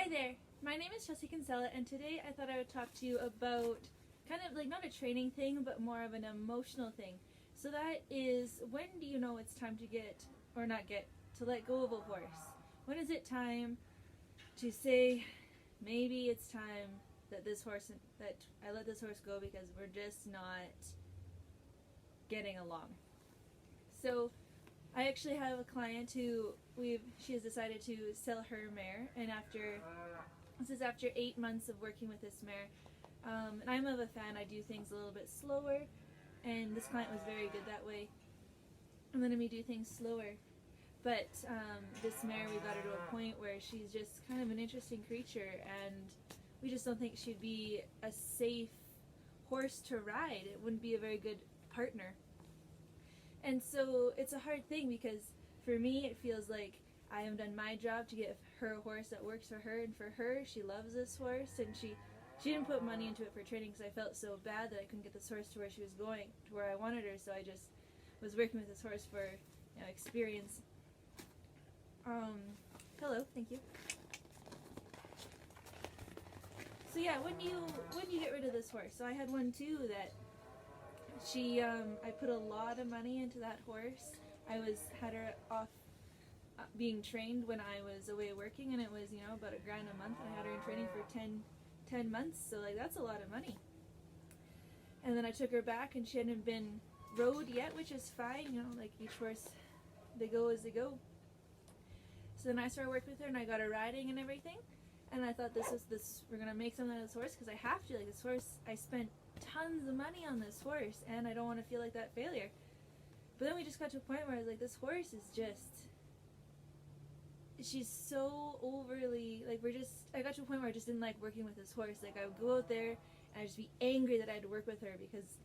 Hi there, my name is Chelsea Kinsella, and today I thought I would talk to you about kind of like not a training thing, but more of an emotional thing. So that is, when do you know it's time to to let go of a horse? When is it time to say, maybe it's time that that I let this horse go because we're just not getting along? So I actually have a client who she has decided to sell her mare, and this is after 8 months of working with this mare. And I'm of a fan. I do things a little bit slower, and this client was very good that way. I'm letting me do things slower. But this mare, we got her to a point where she's just kind of an interesting creature, and we just don't think she'd be a safe horse to ride. It wouldn't be a very good partner. And so it's a hard thing because for me it feels like I have done my job to get her a horse that works for her, and for her, she loves this horse, and she didn't put money into it for training because I felt so bad that I couldn't get this horse to where she was going, to where I wanted her, so I just was working with this horse for experience. Hello, thank you. So yeah, when do you get rid of this horse? So I had one too that I put a lot of money into that horse. Had her off being trained when I was away working, and it was about $1,000 a month. I had her in training for 10 months, so like that's a lot of money. And then I took her back, and she hadn't been rode yet, which is fine. Like each horse, they go as they go. So then I started working with her, and I got her riding and everything. And I thought we're gonna make something of this horse because I have to. Like this horse, I spent tons of money on this horse, and I don't want to feel like that failure. But then we just got to a point where I was like, this horse is she's so overly, I got to a point where I just didn't like working with this horse. Like I would go out there and I'd just be angry that I had to work with her because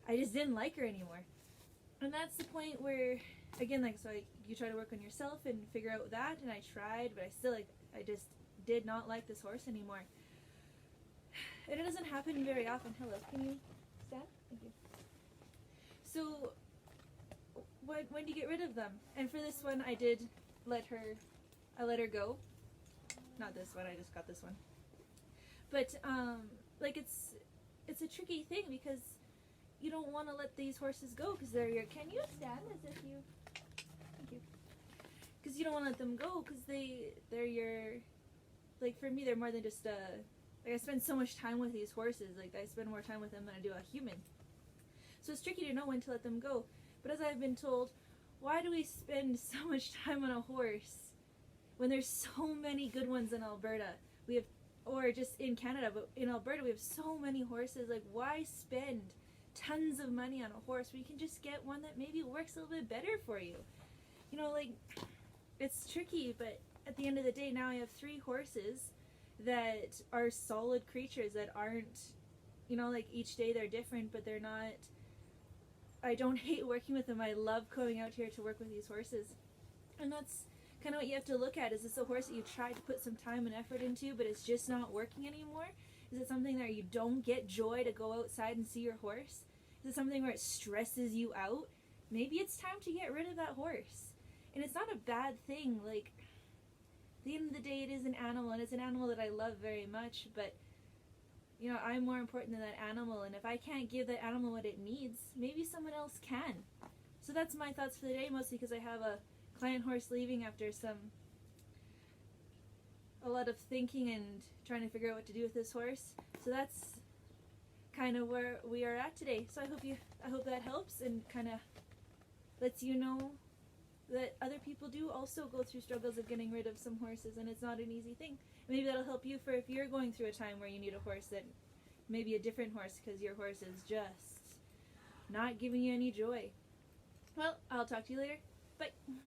I just didn't like her anymore. And that's the point where, again, you try to work on yourself and figure out that, and I tried, but I just did not like this horse anymore. And it doesn't happen very often. Hello, can you stand? Thank you. So, when do you get rid of them? And for this one, I let her go. Not this one, I just got this one. But, it's a tricky thing because you don't want to let these horses go because they're can you stand as if you, thank you. Because you don't want to let them go because they're for me, they're more than just I spend so much time with these horses. Like I spend more time with them than I do a human. So it's tricky to know when to let them go. But as I've been told, why do we spend so much time on a horse when there's so many good ones in Alberta? Or just in Canada, but in Alberta we have so many horses. Like why spend tons of money on a horse when you can just get one that maybe works a little bit better for you? It's tricky, but at the end of the day, now I have 3 horses that are solid creatures that aren't, each day they're different, but they're not, I don't hate working with them. I love coming out here to work with these horses. And that's kind of what you have to look at. Is this a horse that you tried to put some time and effort into, but it's just not working anymore? Is it something that you don't get joy to go outside and see your horse? Is it something where it stresses you out? Maybe it's time to get rid of that horse. And it's not a bad thing. Like, at the end of the day, it is an animal, and it's an animal that I love very much, but I'm more important than that animal, and if I can't give that animal what it needs, maybe someone else can. So that's my thoughts for the day, mostly because I have a client horse leaving after a lot of thinking and trying to figure out what to do with this horse. So that's kind of where we are at today. So I hope that helps and kind of lets you know that other people do also go through struggles of getting rid of some horses, and it's not an easy thing. Maybe that'll help you for if you're going through a time where you need a horse that maybe a different horse because your horse is just not giving you any joy. Well, I'll talk to you later. Bye.